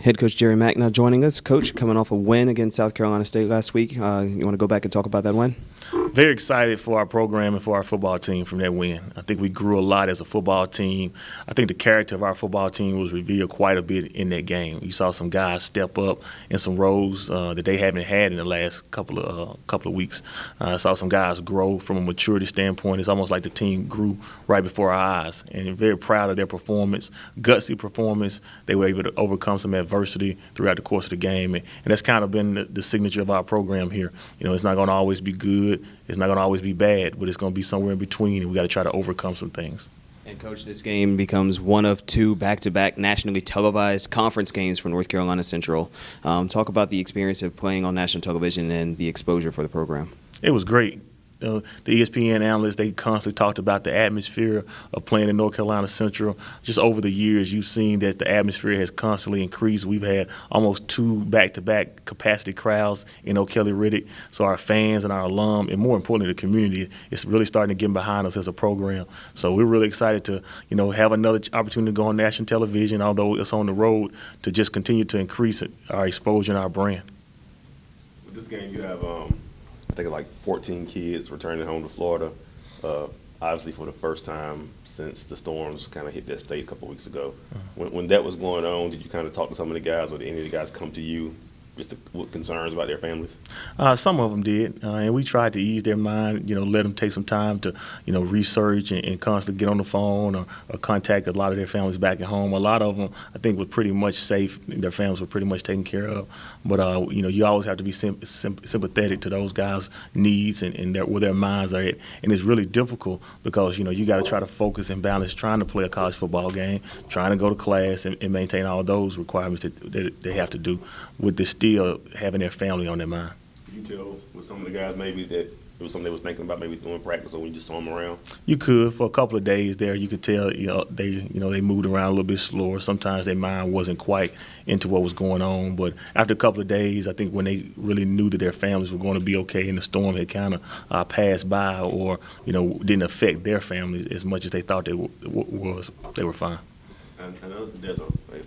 Head coach Jerry Mack now joining us. Coach, coming off a win against South Carolina State last week. You want to go back and talk about that win? Very excited for our program and for our football team from that win. I think we grew a lot as a football team. I think the character of our football team was revealed quite a bit in that game. You saw some guys step up in some roles that they haven't had in the last couple of weeks. I saw some guys grow from a maturity standpoint. It's almost like the team grew right before our eyes. And I'm very proud of their performance, gutsy performance. They were able to overcome some adversity throughout the course of the game. And that's kind of been the signature of our program here. You know, it's not going to always be good. It's not going to always be bad, but it's going to be somewhere in between, and we got to try to overcome some things. And, Coach, this game becomes one of two back-to-back nationally televised conference games for North Carolina Central. Talk about the experience of playing on national television and the exposure for the program. It was great. The ESPN analysts, they constantly talked about the atmosphere of playing in North Carolina Central. Just over the years, you've seen that the atmosphere has constantly increased. We've had almost two back-to-back capacity crowds in O'Kelly Riddick. So our fans and our alum, and more importantly, the community, is really starting to get behind us as a program. So we're really excited to, have another opportunity to go on national television, although it's on the road, to just continue to increase our exposure and our brand. With this game, you have I think like 14 kids returning home to Florida, obviously for the first time since the storms kind of hit that state a couple weeks ago. When that was going on, did you kind of talk to some of the guys, or did any of the guys come to you just with concerns about their families? Some of them did, and we tried to ease their mind, let them take some time to, research and constantly get on the phone or contact a lot of their families back at home. A lot of them, I think, were pretty much safe. Their families were pretty much taken care of. But, you always have to be sympathetic to those guys' needs and where their minds are at. And it's really difficult because, you got to try to focus and balance trying to play a college football game, trying to go to class and maintain all those requirements that they have to do with this still having their family on their mind. Could you tell with some of the guys maybe that it was something they was thinking about maybe doing practice, or when you just saw them around? You could. For a couple of days there, you could tell, they moved around a little bit slower. Sometimes their mind wasn't quite into what was going on. But after a couple of days, I think when they really knew that their families were going to be okay and the storm had kind of passed by or, didn't affect their families as much as they thought they were fine. I know there's a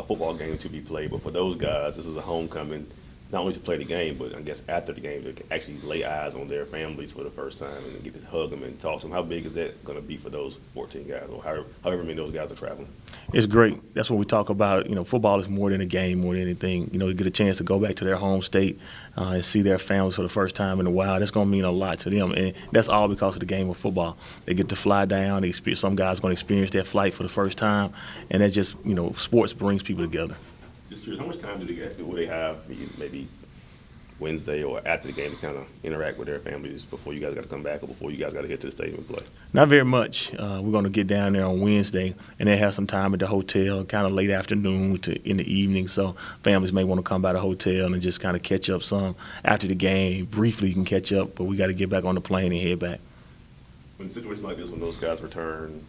football game to be played, but for those guys, this is a homecoming, not only to play the game, but I guess after the game, to actually lay eyes on their families for the first time and get to hug them and talk to them. How big is that going to be for those 14 guys, or however many those guys are traveling? It's great. That's what we talk about. Football is more than a game, more than anything. To get a chance to go back to their home state and see their families for the first time in a while, that's going to mean a lot to them. And that's all because of the game of football. They get to fly down. Some guys are going to experience their flight for the first time. And that's just, sports brings people together. Just curious, how much time will they have, maybe Wednesday or after the game, to kind of interact with their families before you guys got to come back or before you guys got to get to the stadium and play? Not very much. We're going to get down there on Wednesday, and they have some time at the hotel, kind of late afternoon to in the evening. So families may want to come by the hotel and just kind of catch up some after the game. Briefly, you can catch up, but we got to get back on the plane and head back. When a situation like this, when those guys return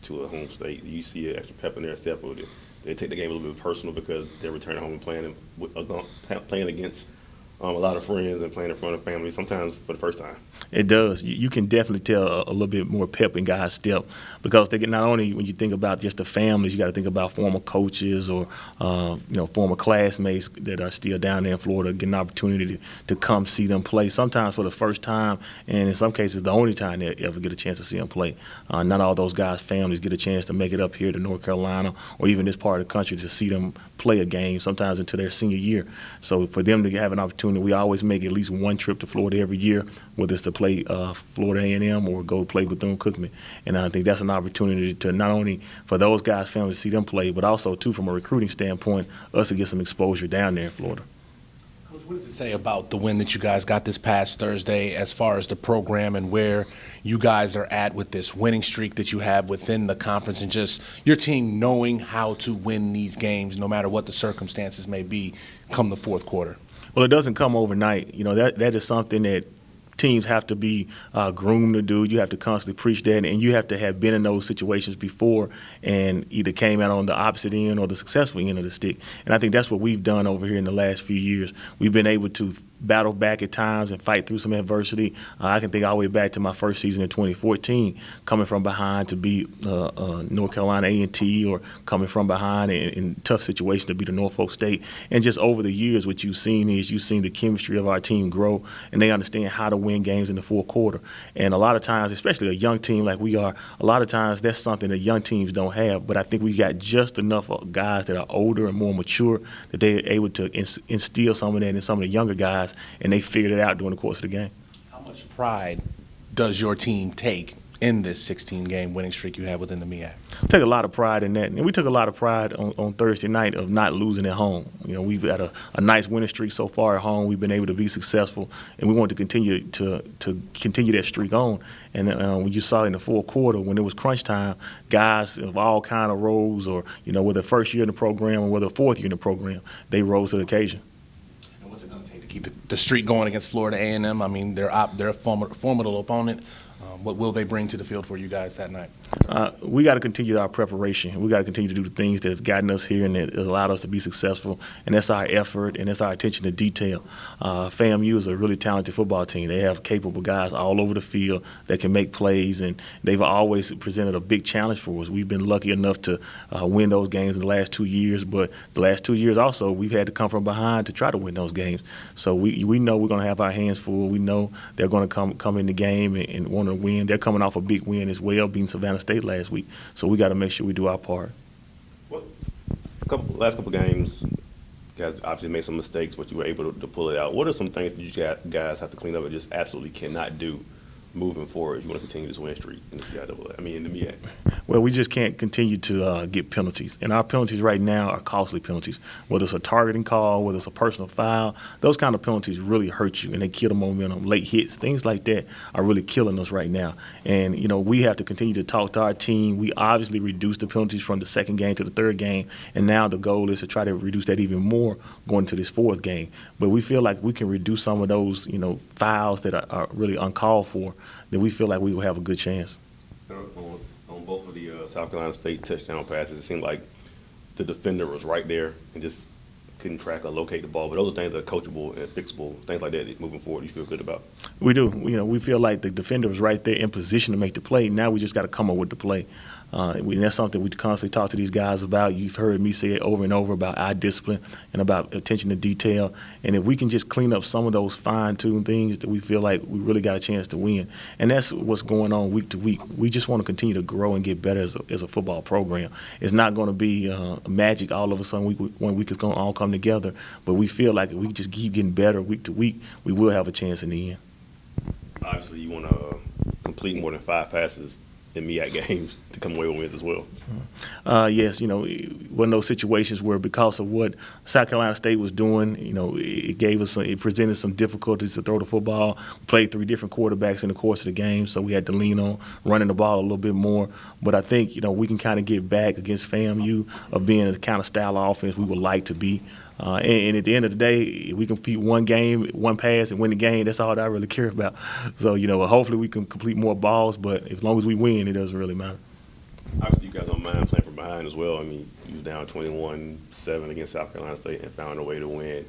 to a home state, do you see an extra pep in their step, or do they take the game a little bit personal because they're returning home and playing against a lot of friends and playing in front of family, sometimes for the first time? It does. You can definitely tell a little bit more pep in guys' step because they get, not only when you think about just the families, you got to think about former coaches or former classmates that are still down there in Florida, getting an opportunity to come see them play, sometimes for the first time, and in some cases the only time they ever get a chance to see them play. Not all those guys' families get a chance to make it up here to North Carolina or even this part of the country to see them play a game, sometimes into their senior year. So for them to have an opportunity, we always make at least one trip to Florida every year, whether it's to play Florida A&M or go play Bethune-Cookman. And I think that's an opportunity to not only for those guys' families to see them play, but also, too, from a recruiting standpoint, us to get some exposure down there in Florida. Coach, what does it say about the win that you guys got this past Thursday as far as the program and where you guys are at with this winning streak that you have within the conference and just your team knowing how to win these games no matter what the circumstances may be come the fourth quarter? Well, it doesn't come overnight. That is something that teams have to be groomed to do. You have to constantly preach that, and you have to have been in those situations before and either came out on the opposite end or the successful end of the stick. And I think that's what we've done over here in the last few years. We've been able to battle back at times and fight through some adversity. I can think all the way back to my first season in 2014, coming from behind to beat North Carolina A&T, or coming from behind in tough situations to beat a Norfolk State. And just over the years, what you've seen is you've seen the chemistry of our team grow, and they understand how to win games in the fourth quarter. And a lot of times, especially a young team like we are, a lot of times that's something that young teams don't have. But I think we got just enough guys that are older and more mature that they're able to instill some of that in some of the younger guys, and they figured it out during the course of the game. How much pride does your team take in this 16-game winning streak you have within the MEAC? We take a lot of pride in that, and we took a lot of pride on Thursday night of not losing at home. You know, we've had a nice winning streak so far at home. We've been able to be successful, and we want to continue that streak on. And when you saw in the fourth quarter, when it was crunch time, guys of all kind of roles, or whether first year in the program or whether fourth year in the program, they rose to the occasion. And what's it going to take to keep the streak going against Florida A&M? I mean, they're a formidable opponent. What will they bring to the field for you guys that night? We got to continue our preparation. We got to continue to do the things that have gotten us here and that has allowed us to be successful, and that's our effort and that's our attention to detail. FAMU is a really talented football team. They have capable guys all over the field that can make plays, and they've always presented a big challenge for us. We've been lucky enough to win those games in the last 2 years, but the last 2 years also we've had to come from behind to try to win those games. So we know we're going to have our hands full. We know they're going to come in the game and want to win. They're coming off a big win as well, beating Savannah State last week. So we got to make sure we do our part. Well, last couple games, guys obviously made some mistakes, but you were able to pull it out. What are some things that you guys have to clean up and just absolutely cannot do moving forward if you want to continue this win streak in the in the MEAC? Well, we just can't continue to get penalties. And our penalties right now are costly penalties. Whether it's a targeting call, whether it's a personal foul, those kind of penalties really hurt you, and they kill the momentum. Late hits, things like that are really killing us right now. And, we have to continue to talk to our team. We obviously reduced the penalties from the second game to the third game, and now the goal is to try to reduce that even more going to this fourth game. But we feel like we can reduce some of those, fouls that are really uncalled for, then we feel like we will have a good chance. On both of the South Carolina State touchdown passes, it seemed like the defender was right there and just couldn't track or locate the ball. But those are things that are coachable and fixable, things like that moving forward you feel good about. We do. We feel like the defender was right there in position to make the play. Now we just got to come up with the play. And that's something we constantly talk to these guys about. You've heard me say it over and over about eye discipline and about attention to detail. And if we can just clean up some of those fine-tuned things, that we feel like we really got a chance to win. And that's what's going on week to week. We just want to continue to grow and get better as a football program. It's not going to be magic all of a sudden. One week it's going to all come together. But we feel like if we just keep getting better week to week, we will have a chance in the end. Obviously, you want to complete more than 5 passes in MEAC games to come away with wins as well. Yes, one of those situations where because of what South Carolina State was doing, it presented some difficulties to throw the football. We played 3 different quarterbacks in the course of the game, so we had to lean on running the ball a little bit more. But I think, we can kind of get back against FAMU of being the kind of style of offense we would like to be. And at the end of the day, if we can compete one game, one pass, and win the game, that's all that I really care about. So, hopefully we can complete more balls, but as long as we win, it doesn't really matter. Obviously, you guys don't mind playing from behind as well. I mean, you was down 21-7 against South Carolina State and found a way to win.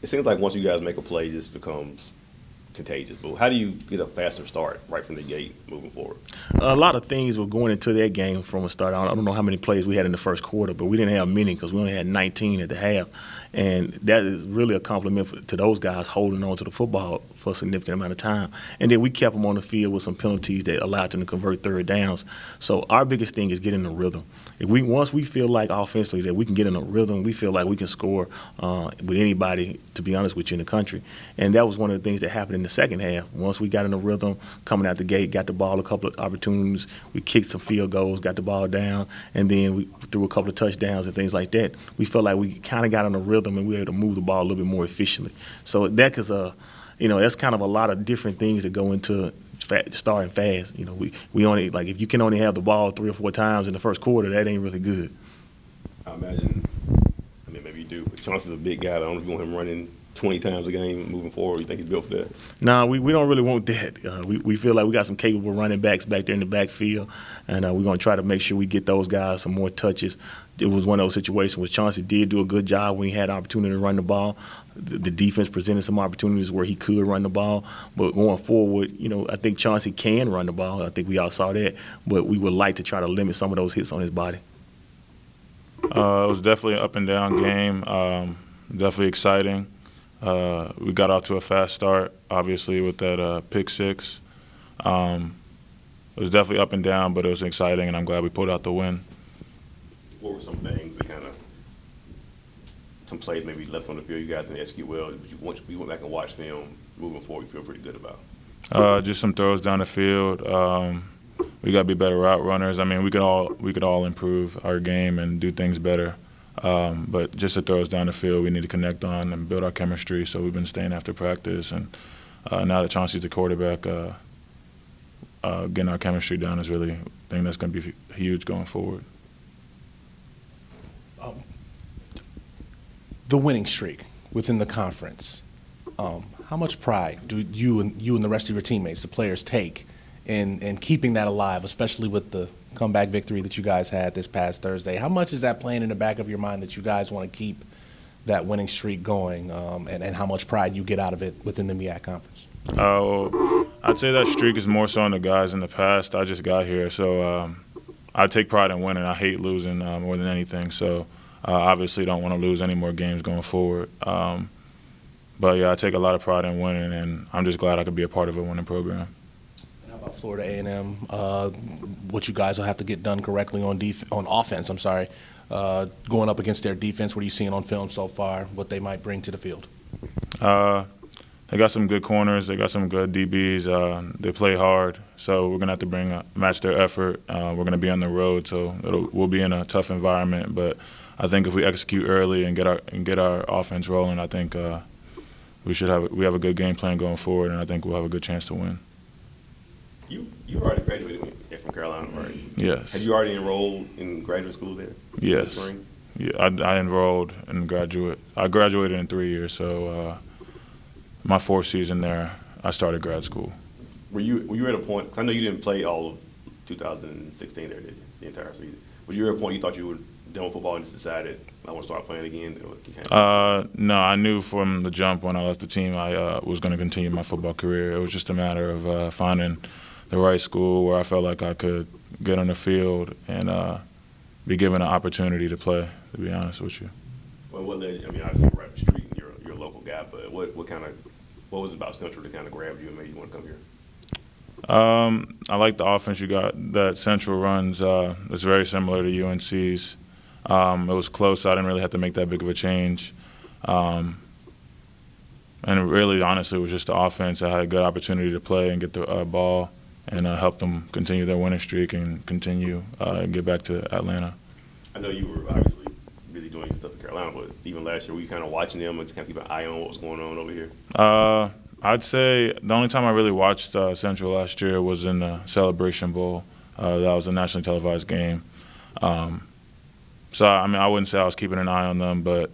It seems like once you guys make a play, it just becomes contagious. But how do you get a faster start right from the gate moving forward? A lot of things were going into that game from a start. I don't know how many plays we had in the first quarter, but we didn't have many because we only had 19 at the half. And that is really a compliment to those guys holding on to the football for a significant amount of time. And then we kept them on the field with some penalties that allowed them to convert third downs. So our biggest thing is getting a rhythm. Once we feel like offensively that we can get in a rhythm, we feel like we can score with anybody, to be honest with you, in the country. And that was one of the things that happened in the second half. Once we got in a rhythm, coming out the gate, got the ball a couple of opportunities, we kicked some field goals, got the ball down, and then we threw a couple of touchdowns and things like that. We felt like we kind of got in a rhythm and we were able to move the ball a little bit more efficiently. So that is that's kind of a lot of different things that go into starting fast. We only, like, if you can only have the ball 3 or 4 times in the first quarter, that ain't really good. I imagine, maybe you do, but Chauncey's a big guy. I don't know if you want him running 20 times a game moving forward? You think he's built for that? No, we don't really want that. We feel like we got some capable running backs back there in the backfield, and we're going to try to make sure we get those guys some more touches. It was one of those situations where Chauncey did do a good job when he had opportunity to run the ball. The defense presented some opportunities where he could run the ball. But going forward, I think Chauncey can run the ball. I think we all saw that. But we would like to try to limit some of those hits on his body. It was definitely an up-and-down game, definitely exciting. We got off to a fast start, obviously, with that pick six. It was definitely up and down, but it was exciting, and I'm glad we pulled out the win. What were some things that some plays maybe left on the field you guys didn't execute well, but you went back and watched film moving forward, you feel pretty good about? Just some throws down the field. We got to be better route runners. I mean, we could all improve our game and do things better. But just the throws down the field, we need to connect on and build our chemistry. So we've been staying after practice, and now that Chauncey's the quarterback, getting our chemistry down is really a thing that's going to be huge going forward. The winning streak within the conference. How much pride do you and the rest of your teammates, the players, take in keeping that alive, especially with the comeback victory that you guys had this past Thursday? How much is that playing in the back of your mind that you guys want to keep that winning streak going, and how much pride you get out of it within the MEAC conference? I'd say that streak is more so on the guys in the past. I just got here, so I take pride in winning. I hate losing more than anything, so obviously don't want to lose any more games going forward. But, yeah, I take a lot of pride in winning, and I'm just glad I could be a part of a winning program. How about Florida A&M? What you guys will have to get done correctly on offense, going up against their defense. What are you seeing on film so far, what they might bring to the field? They got some good corners. They got some good DBs. They play hard, so we're going to have to match their effort. We're going to be on the road, so we'll be in a tough environment. But I think if we execute early and get our offense rolling, I think we have a good game plan going forward, and I think we'll have a good chance to win. You already graduated from Carolina, right? Yes. Have you already enrolled in graduate school there? Yes. Yeah, I enrolled in graduate. I graduated in 3 years, so my fourth season there, I started grad school. Were you at a point? Cause I know you didn't play all of 2016 there, did you? The entire season. Was you at a point you thought you were done with football and just decided I want to start playing again? No, I knew from the jump when I left the team I was going to continue my football career. It was just a matter of finding the right school where I felt like I could get on the field and be given an opportunity to play, to be honest with you. Well, what led you? I mean, obviously you're right up the street and you're a local guy, but what was it about Central that kind of grabbed you and made you want to come here? I like the offense you got that Central runs. It's very similar to UNC's. It was close, so I didn't really have to make that big of a change. And really, honestly, it was just the offense. I had a good opportunity to play and get the ball and help them continue their winning streak and continue and get back to Atlanta. I know you were obviously busy doing your stuff in Carolina, but even last year, were you kind of watching them and kind of keep an eye on what was going on over here? I'd say the only time I really watched Central last year was in the Celebration Bowl. That was a nationally televised game. So, I mean, I wouldn't say I was keeping an eye on them, but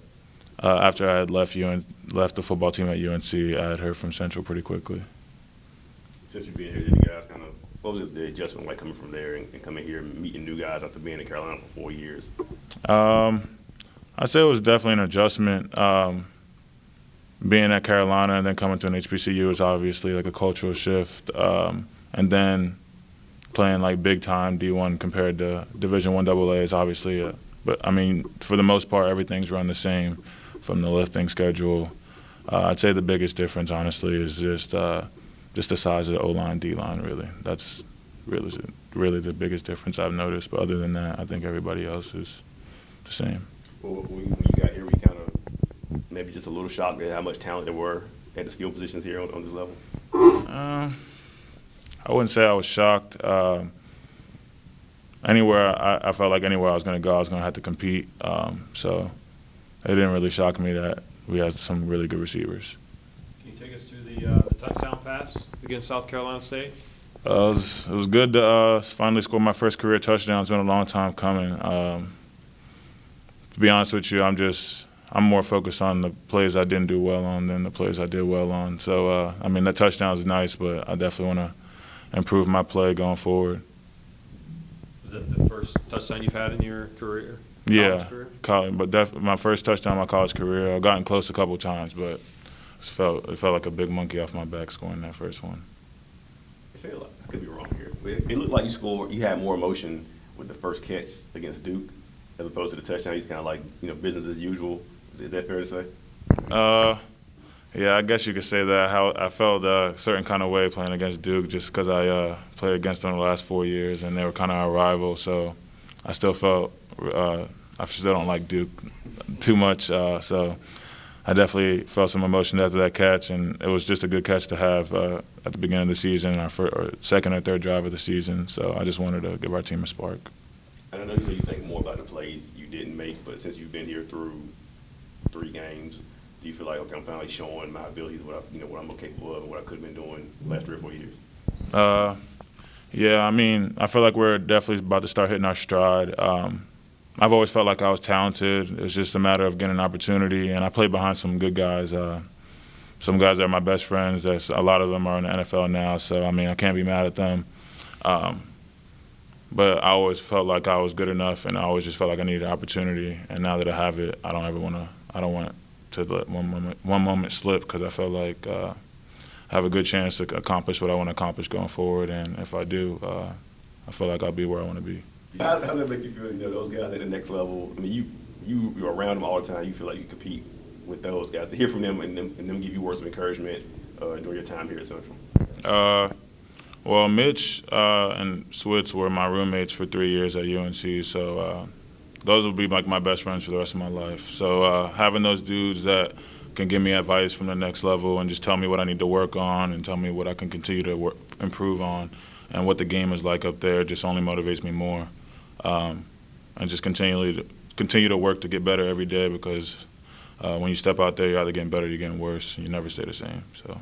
after I had left the football team at UNC, I had heard from Central pretty quickly. Since you've been here, did you guys what was the adjustment like coming from there and coming here and meeting new guys after being in Carolina for 4 years? I'd say it was definitely an adjustment. Being at Carolina and then coming to an HBCU is obviously like a cultural shift. And then playing like big-time D1 compared to Division I AA is obviously but, I mean, for the most part, everything's run the same from the lifting schedule. I'd say the biggest difference, honestly, is just the size of the O-line, D-line, really. That's really the biggest difference I've noticed. But other than that, I think everybody else is the same. Well, when you got here, were you kind of maybe just a little shocked at how much talent there were at the skill positions here on this level? I wouldn't say I was shocked. I felt like anywhere I was going to go, I was going to have to compete. So it didn't really shock me that we had some really good receivers. Can you take us through the touchdown pass against South Carolina State? It was good to finally score my first career touchdown. It's been a long time coming. To be honest with you, I'm just I'm more focused on the plays I didn't do well on than the plays I did well on. So, I mean, the touchdown is nice, but I definitely want to improve my play going forward. Was that the first touchdown you've had in your career? Yeah, Career? but my first touchdown in my college career. I've gotten close a couple times, but it felt like a big monkey off my back scoring that first one. I feel like, I could be wrong here, but it looked like you had more emotion with the first catch against Duke as opposed to the touchdown. He's kind of like, business as usual. Is that fair to say? Yeah, I guess you could say that. How I felt a certain kind of way playing against Duke just because I played against them the last 4 years and they were kind of our rival. So I still felt I still don't like Duke too much. So I definitely felt some emotion after that catch, and it was just a good catch to have at the beginning of the season, our second or third drive of the season. So I just wanted to give our team a spark. And I know you say you think more about the plays you didn't make, but since you've been here through 3 games, do you feel like, okay, I'm finally showing my abilities, what I'm capable of, and what I could have been doing the last 3 or 4 years? Yeah, I mean, I feel like we're definitely about to start hitting our stride. I've always felt like I was talented. It was just a matter of getting an opportunity, and I played behind some good guys. Some guys that are my best friends. A lot of them are in the NFL now, so I mean, I can't be mad at them. But I always felt like I was good enough, and I always just felt like I needed an opportunity. And now that I have it, I don't want to let one moment slip, because I felt like I have a good chance to accomplish what I want to accomplish going forward. And if I do, I feel like I'll be where I want to be. How does that make you feel? Those guys at the next level. I mean, you're around them all the time. You feel like you compete with those guys. To hear from them and them give you words of encouragement during your time here at Central. Well, Mitch and Switz were my roommates for 3 years at UNC, so those will be like my best friends for the rest of my life. So having those dudes that can give me advice from the next level and just tell me what I need to work on and tell me what I can continue to improve on and what the game is like up there just only motivates me more. And just continue to work to get better every day, because when you step out there, you're either getting better or you're getting worse. You never stay the same. So.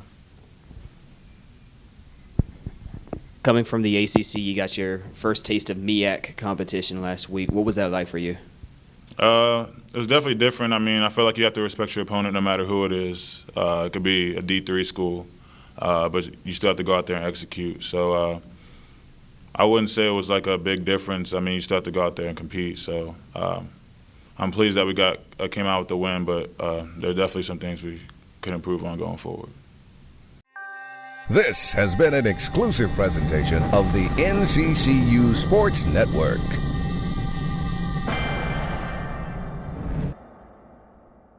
Coming from the ACC, you got your first taste of MEAC competition last week. What was that like for you? It was definitely different. I mean, I feel like you have to respect your opponent no matter who it is. It could be a D3 school, but you still have to go out there and execute. So I wouldn't say it was like a big difference. I mean, you still have to go out there and compete. So I'm pleased that we came out with the win, but there are definitely some things we could improve on going forward. This has been an exclusive presentation of the NCCU Sports Network.